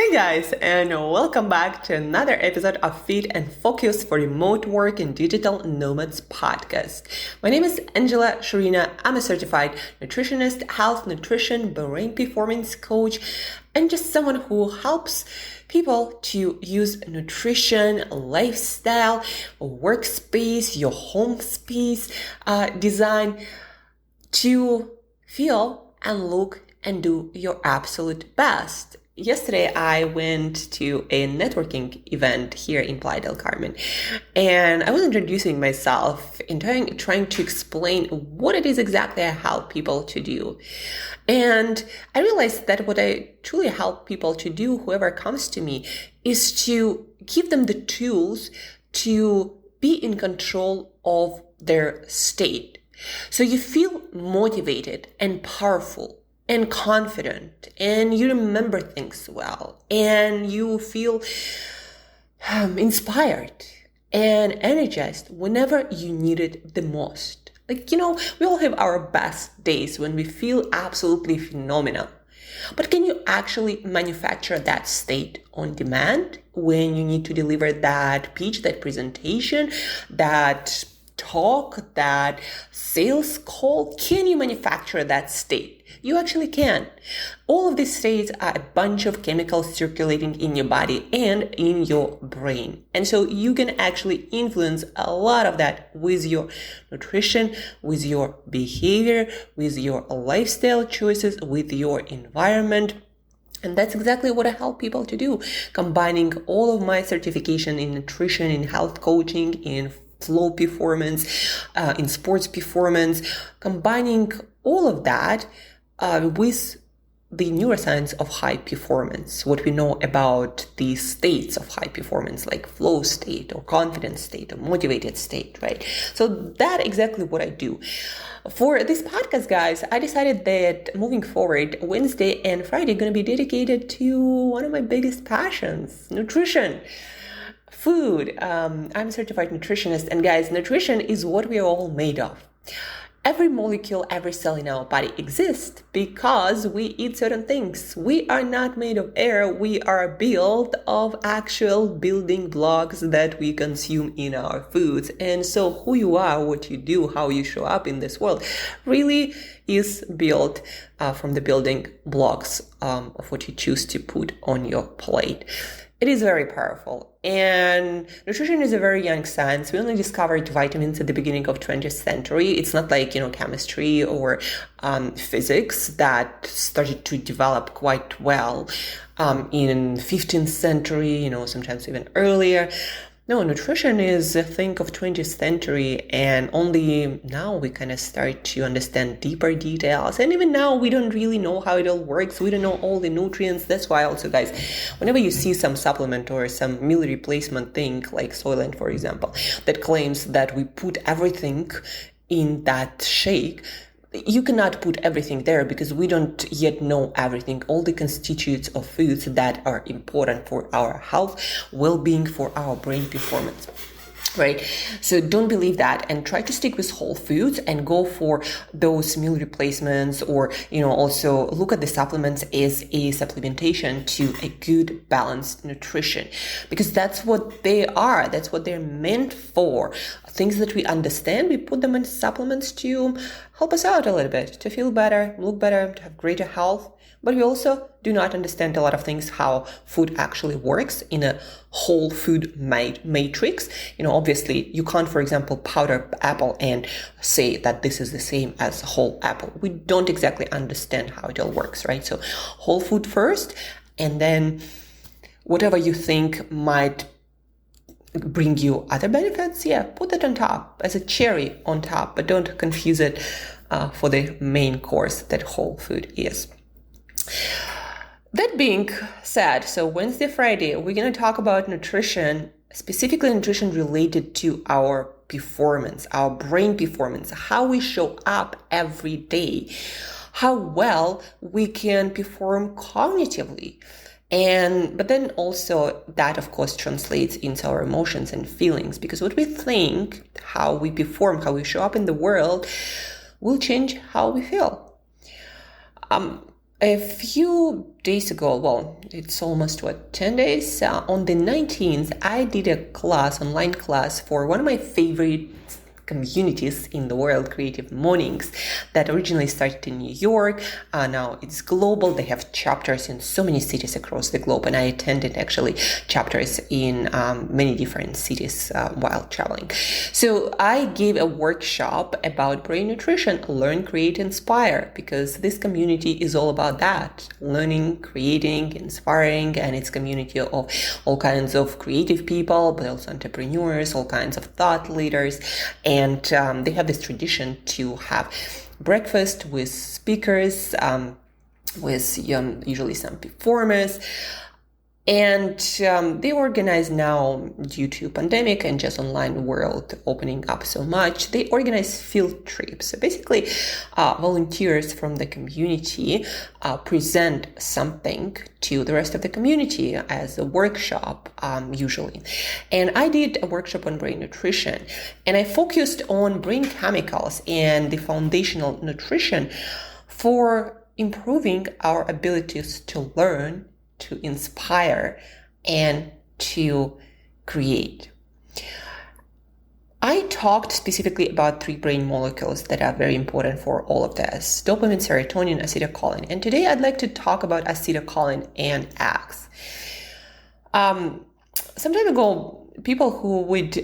Hey guys, and welcome back to another episode of Fit and Focus for Remote Work and Digital Nomads podcast. My name is Angela Shurina. I'm a certified nutritionist, health, nutrition, brain performance coach, and just someone who helps people to use nutrition, lifestyle, workspace, your home space design to feel and look and do your absolute best. Yesterday, I went to a networking event here in Playa del Carmen, and I was introducing myself and trying to explain what it is exactly I help people to do. And I realized that what I truly help people to do, whoever comes to me, is to give them the tools to be in control of their state. So you feel motivated and powerful and confident, and you remember things well, and you feel inspired and energized whenever you need it the most. We all have our best days when we feel absolutely phenomenal. But can you actually manufacture that state on demand when you need to deliver that pitch, that presentation, that talk, that sales call? Can you manufacture that state? You actually can. All of these states are a bunch of chemicals circulating in your body and in your brain. And so you can actually influence a lot of that with your nutrition, with your behavior, with your lifestyle choices, with your environment. And that's exactly what I help people to do, combining all of my certification in nutrition, in health coaching, in flow performance, in sports performance, combining all of that with the neuroscience of high performance, what we know about the states of high performance, like flow state or confident state or motivated state, right? So that's exactly what I do. For this podcast, guys, I decided that moving forward, Wednesday and Friday are going to be dedicated to one of my biggest passions, nutrition. Food. I'm a certified nutritionist, and guys, nutrition is what we are all made of. Every molecule, every cell in our body exists because we eat certain things. We are not made of air. We are built of actual building blocks that we consume in our foods. And so who you are, what you do, how you show up in this world really is built from the building blocks of what you choose to put on your plate. It is very powerful. And nutrition is a very young science. We only discovered vitamins at the beginning of 20th century. It's not like, chemistry or physics that started to develop quite well in 15th century, sometimes even earlier. No, nutrition is a thing of 20th century, and only now we kind of start to understand deeper details. And even now, we don't really know how it all works. We don't know all the nutrients. That's why also, guys, whenever you see some supplement or some meal replacement thing, like Soylent, for example, that claims that we put everything in that shake, you cannot put everything there because we don't yet know everything, all the constituents of foods that are important for our health, well-being, for our brain performance. Right? So don't believe that, and try to stick with whole foods and go for those meal replacements, or, also look at the supplements as a supplementation to a good balanced nutrition, because that's what they are. That's what they're meant for. Things that we understand, we put them in supplements to help us out a little bit, to feel better, look better, to have greater health. But we also do not understand a lot of things, how food actually works in a whole food matrix. Obviously, you can't, for example, powder apple and say that this is the same as whole apple. We don't exactly understand how it all works, right? So whole food first, and then whatever you think might bring you other benefits, put it on top as a cherry on top, but don't confuse it for the main course that whole food is. That being said, so Wednesday, Friday, we're going to talk about nutrition, specifically nutrition related to our performance, our brain performance, how we show up every day, how well we can perform cognitively. But then also that, of course, translates into our emotions and feelings, because what we think, how we perform, how we show up in the world will change how we feel. A few days ago, well, it's almost 10 days, on the 19th, I did a online class for one of my favorite communities in the world, Creative Mornings, that originally started in New York. Now it's global. They have chapters in so many cities across the globe, and I attended actually chapters in many different cities while traveling. So I gave a workshop about brain nutrition, Learn, Create, Inspire, because this community is all about that, learning, creating, inspiring, and it's a community of all kinds of creative people, but also entrepreneurs, all kinds of thought leaders. And they have this tradition to have breakfast with speakers, with usually some performers. And they organize now, due to pandemic and just online world opening up so much, they organize field trips. So basically, volunteers from the community present something to the rest of the community as a workshop, usually. And I did a workshop on brain nutrition, and I focused on brain chemicals and the foundational nutrition for improving our abilities to learn, to inspire, and to create. I talked specifically about 3 brain molecules that are very important for all of this: dopamine, serotonin, acetylcholine. And today I'd like to talk about acetylcholine and eggs. Some time ago, people who would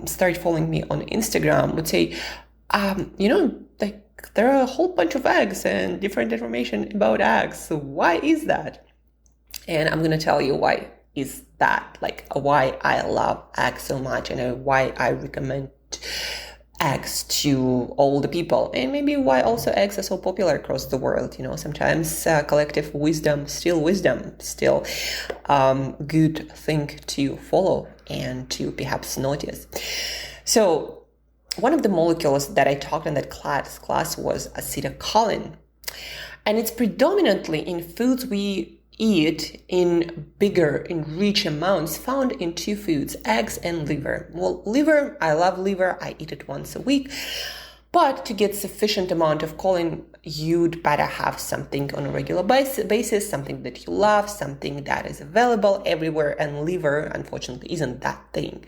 start following me on Instagram would say, like there are a whole bunch of eggs and different information about eggs. So why is that? And I'm going to tell you why is that, like why I love eggs so much and why I recommend eggs to all the people, and maybe why also eggs are so popular across the world. Sometimes collective wisdom, still good thing to follow and to perhaps notice. So one of the molecules that I talked in that class was acetylcholine, and it's predominantly in foods we eat in rich amounts, found in 2 foods, eggs and liver. Well, liver, I love liver. I eat it once a week. But to get sufficient amount of choline, you'd better have something on a regular basis, something that you love, something that is available everywhere. And liver, unfortunately, isn't that thing.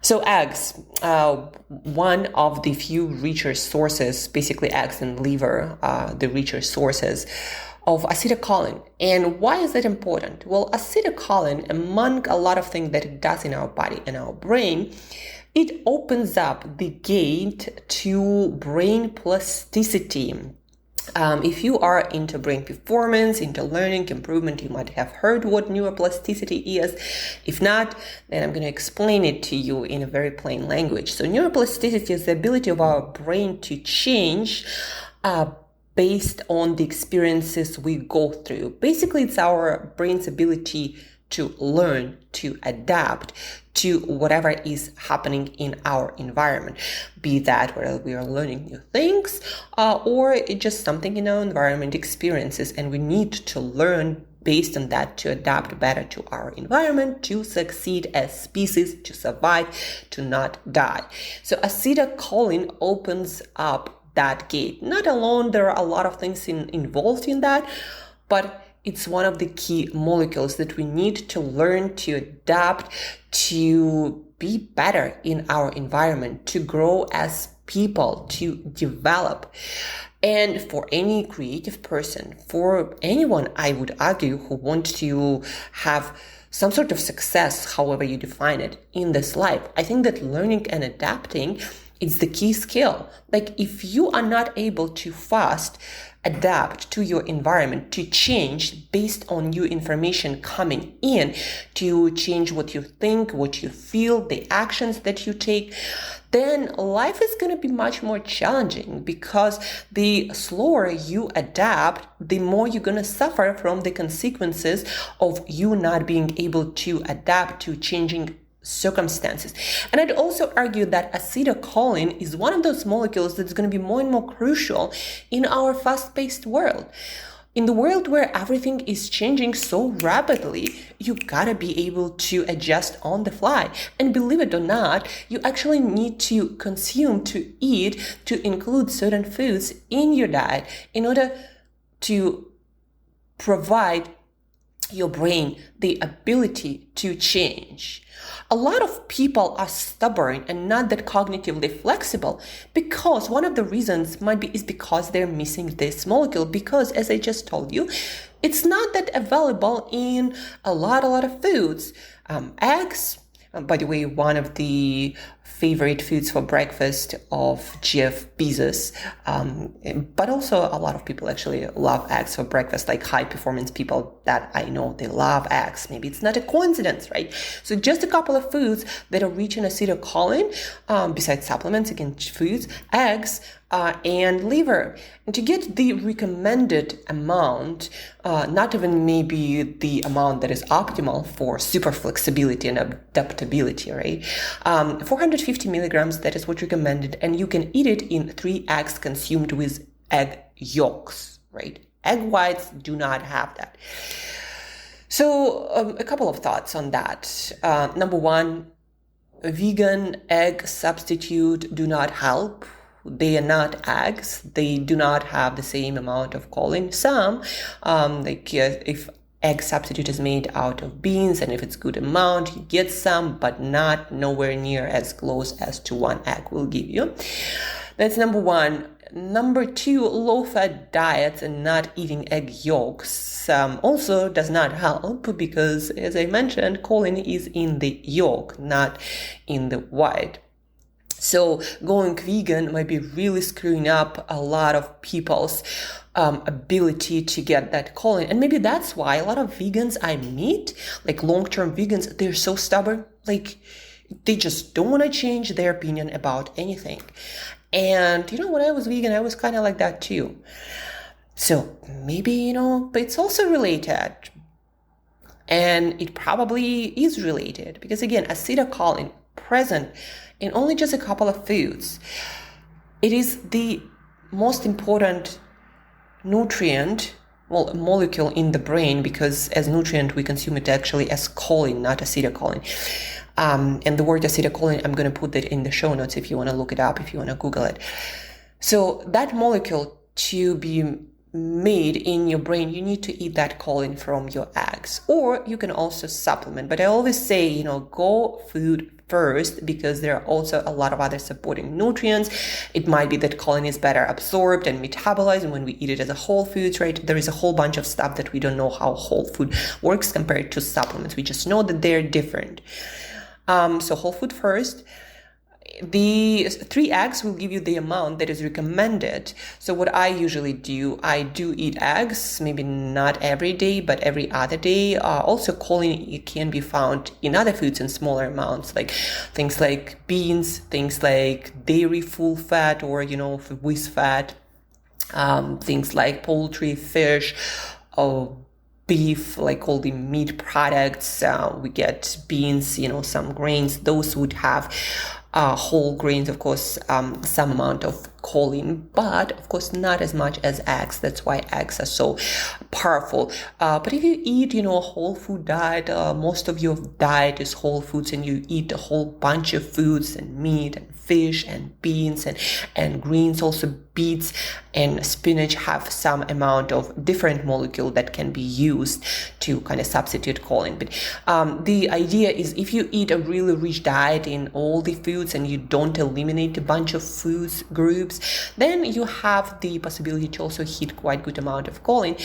So eggs, one of the few richer sources, basically eggs and liver, the richer sources of acetylcholine. And why is that important? Well, acetylcholine, among a lot of things that it does in our body and our brain, it opens up the gate to brain plasticity. If you are into brain performance, into learning, improvement, you might have heard what neuroplasticity is. If not, then I'm going to explain it to you in a very plain language. So neuroplasticity is the ability of our brain to change based on the experiences we go through. Basically, it's our brain's ability to learn, to adapt to whatever is happening in our environment, be that whether we are learning new things or just something in our environment experiences, and we need to learn based on that to adapt better to our environment, to succeed as species, to survive, to not die. So acetylcholine opens up that gate. Not alone, there are a lot of things involved in that, but it's one of the key molecules that we need to learn to adapt to be better in our environment, to grow as people, to develop. And for any creative person, for anyone, I would argue, who wants to have some sort of success, however you define it, in this life, I think that learning and adapting is the key skill. Like if you are not able to fast adapt to your environment, to change based on new information coming in, to change what you think, what you feel, the actions that you take, then life is going to be much more challenging, because the slower you adapt, the more you're going to suffer from the consequences of you not being able to adapt to changing circumstances. And I'd also argue that acetylcholine is one of those molecules that's going to be more and more crucial in our fast-paced world. In the world where everything is changing so rapidly, you gotta be able to adjust on the fly. And believe it or not, you actually need to consume, to eat, to include certain foods in your diet in order to provide your brain the ability to change. A lot of people are stubborn and not that cognitively flexible because one of the reasons is because they're missing this molecule, because as I just told you, it's not that available in a lot of foods. Eggs, by the way, one of the favorite foods for breakfast of Jeff Bezos. But also a lot of people actually love eggs for breakfast, like high performance people that I know, they love eggs. Maybe it's not a coincidence, right? So just a couple of foods that are rich in acetylcholine, besides supplements, again, foods, eggs, and liver. And to get the recommended amount, not even maybe the amount that is optimal for super flexibility and adaptability, right? 450 milligrams, that is what's recommended, and you can eat it in 3 eggs consumed with egg yolks, right? Egg whites do not have that. So a couple of thoughts on that. Number one, vegan egg substitute do not help. They are not eggs. They do not have the same amount of choline. Some, if egg substitute is made out of beans, and if it's good amount, you get some, but nowhere near as close as to 1 egg will give you. That's number one. Number two, low-fat diets and not eating egg yolks also does not help because, as I mentioned, choline is in the yolk, not in the white. So going vegan might be really screwing up a lot of people's ability to get that choline. And maybe that's why a lot of vegans I meet, like long-term vegans, they're so stubborn. Like they just don't want to change their opinion about anything. And, when I was vegan, I was kind of like that too. So maybe, but it's also related. And it probably is related because, again, acetylcholine present in only just a couple of foods. It is the most important molecule in the brain, because as nutrient we consume it actually as choline, not acetylcholine. And the word acetylcholine, I'm going to put that in the show notes if you want to look it up, if you want to Google it. So that molecule, to be made in your brain, you need to eat that choline from your eggs, or you can also supplement. But I always say, go food first, because there are also a lot of other supporting nutrients. It might be that choline is better absorbed and metabolized when we eat it as a whole foods, right? There is a whole bunch of stuff that we don't know how whole food works compared to supplements. We just know that they're different. So whole food first. The 3 eggs will give you the amount that is recommended. So what I usually do, I do eat eggs, maybe not every day, but every other day. Also, choline can be found in other foods in smaller amounts, like things like beans, things like dairy full fat or, with fat, things like poultry, fish, beef, like all the meat products. We get beans, some grains, those would have whole grains, of course, some amount of choline, but of course not as much as eggs. That's why eggs are so powerful. But if you eat, a whole food diet, most of your diet is whole foods, and you eat a whole bunch of foods and meat and fish and beans and greens, also beets and spinach have some amount of different molecule that can be used to kind of substitute choline. But the idea is, if you eat a really rich diet in all the foods and you don't eliminate a bunch of foods groups, then you have the possibility to also hit quite good amount of choline.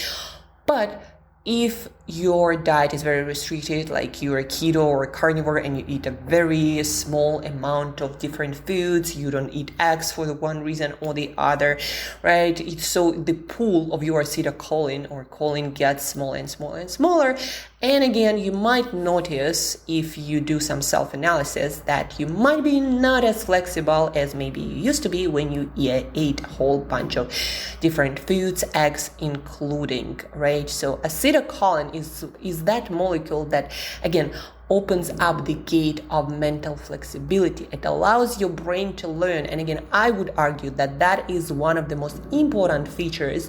But if your diet is very restricted, like you're a keto or a carnivore and you eat a very small amount of different foods, you don't eat eggs for the one reason or the other, right? So the pool of your acetylcholine or choline gets smaller and smaller and smaller. And again, you might notice, if you do some self-analysis, that you might be not as flexible as maybe you used to be when you ate a whole bunch of different foods, eggs including, right? So acetylcholine is that molecule that, again, opens up the gate of mental flexibility. It allows your brain to learn. And again, I would argue that that is one of the most important features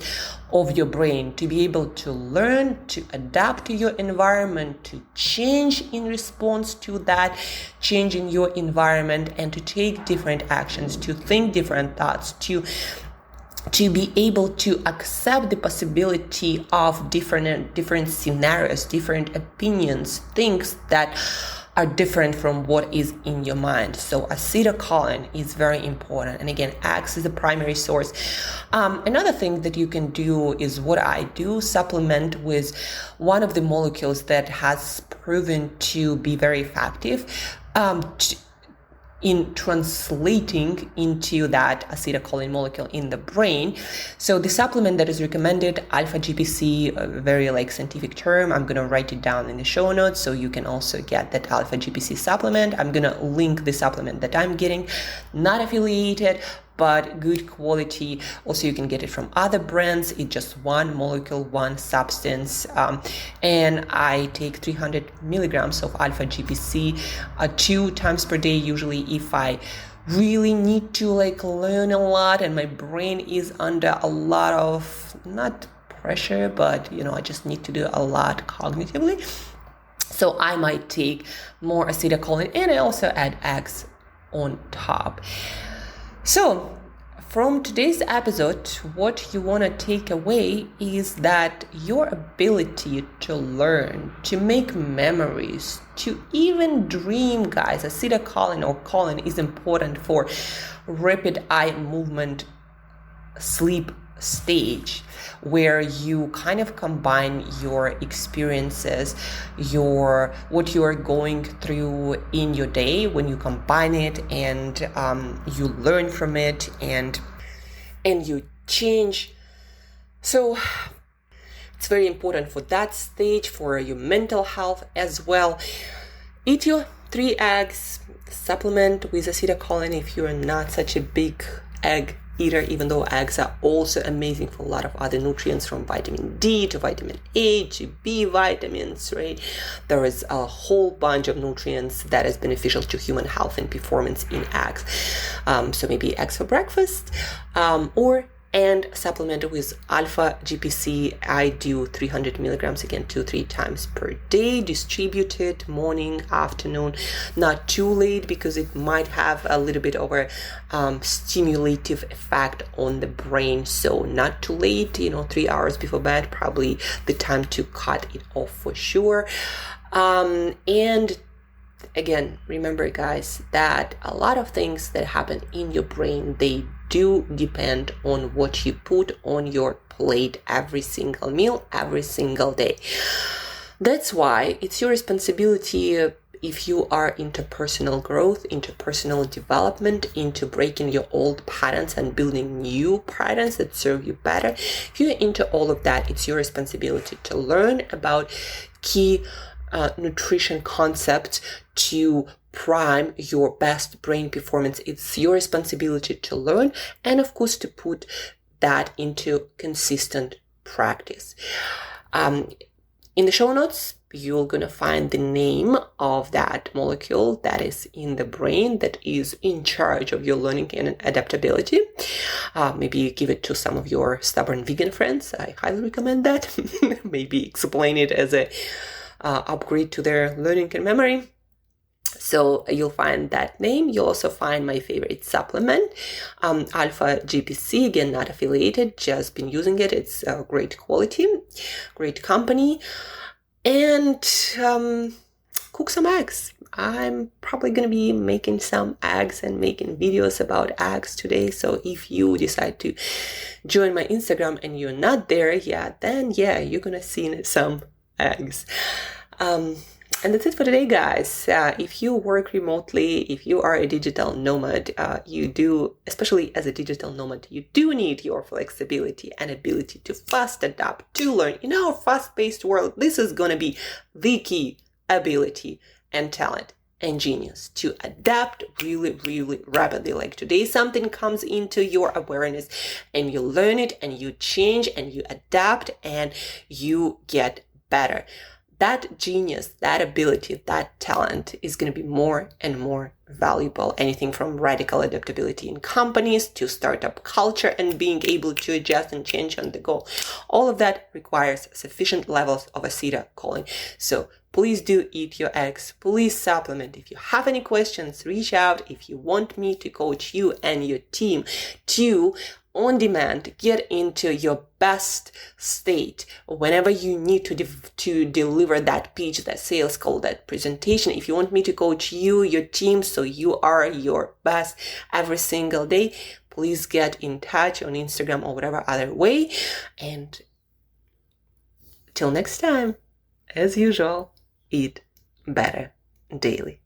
of your brain, to be able to learn, to adapt to your environment, to change in response to that change in your environment, and to take different actions, to think different thoughts, to to be able to accept the possibility of different scenarios, different opinions, things that are different from what is in your mind. So acetylcholine is very important. And again, eggs is the primary source. Another thing that you can do is what I do, supplement with one of the molecules that has proven to be very effective in translating into that acetylcholine molecule in the brain. So the supplement that is recommended, alpha GPC, a very scientific term, I'm gonna write it down in the show notes so you can also get that alpha GPC supplement. I'm gonna link the supplement that I'm getting, not affiliated, but good quality. Also, you can get it from other brands. It's just one molecule, one substance. And I take 300 milligrams of alpha GPC 2 times per day, usually if I really need to learn a lot and my brain is under a lot of, not pressure, but I just need to do a lot cognitively. So I might take more acetylcholine, and I also add eggs on top. So from today's episode, what you want to take away is that your ability to learn, to make memories, to even dream, guys, acetylcholine or choline is important for rapid eye movement sleep stage, where you kind of combine your experiences, what you are going through in your day, when you combine it and you learn from it and you change. So it's very important for that stage, for your mental health as well. Eat your 3 eggs, supplement with acetylcholine if you're not such a big egg eater, even though eggs are also amazing for a lot of other nutrients, from vitamin D to vitamin A to B vitamins, right? There is a whole bunch of nutrients that is beneficial to human health and performance in eggs. So maybe eggs for breakfast, and supplemented with alpha GPC. I do 300 milligrams, again, 2-3 times per day, distributed morning, afternoon, not too late because it might have a little bit of a stimulative effect on the brain. So not too late, 3 hours before bed, probably the time to cut it off for sure. And again, remember, guys, that a lot of things that happen in your brain, they do depend on what you put on your plate every single meal, every single day. That's why it's your responsibility, if you are into personal growth, into personal development, into breaking your old patterns and building new patterns that serve you better. If you're into all of that, it's your responsibility to learn about key nutrition concepts to prime your best brain performance. It's your responsibility to learn and, of course, to put that into consistent practice. In the show notes, you're going to find the name of that molecule that is in the brain that is in charge of your learning and adaptability. Maybe you give it to some of your stubborn vegan friends. I highly recommend that. Maybe explain it as a upgrade to their learning and memory. So you'll find that name. You'll also find my favorite supplement, Alpha GPC, again, not affiliated, just been using it. It's great quality, great company. And cook some eggs. I'm probably going to be making some eggs and making videos about eggs today. So if you decide to join my Instagram and you're not there yet, then you're going to see some eggs. And that's it for today, guys. If you work remotely, if you are a digital nomad, you do, especially as a digital nomad, you do need your flexibility and ability to fast adapt, to learn. In our fast-paced world, this is going to be the key ability and talent and genius to adapt really, really rapidly. Like today, something comes into your awareness and you learn it and you change and you adapt and you get better. That genius, that ability, that talent is going to be more and more valuable. Anything from radical adaptability in companies to startup culture and being able to adjust and change on the go. All of that requires sufficient levels of acetylcholine. So Please do eat your eggs. Please supplement. If you have any questions, reach out. If you want me to coach you and your team to on demand get into your best state whenever you need to deliver that pitch, that sales call, that presentation, if you want me to coach you, your team, so you are your best every single day, please get in touch on Instagram or whatever other way. And till next time, as usual, eat better daily.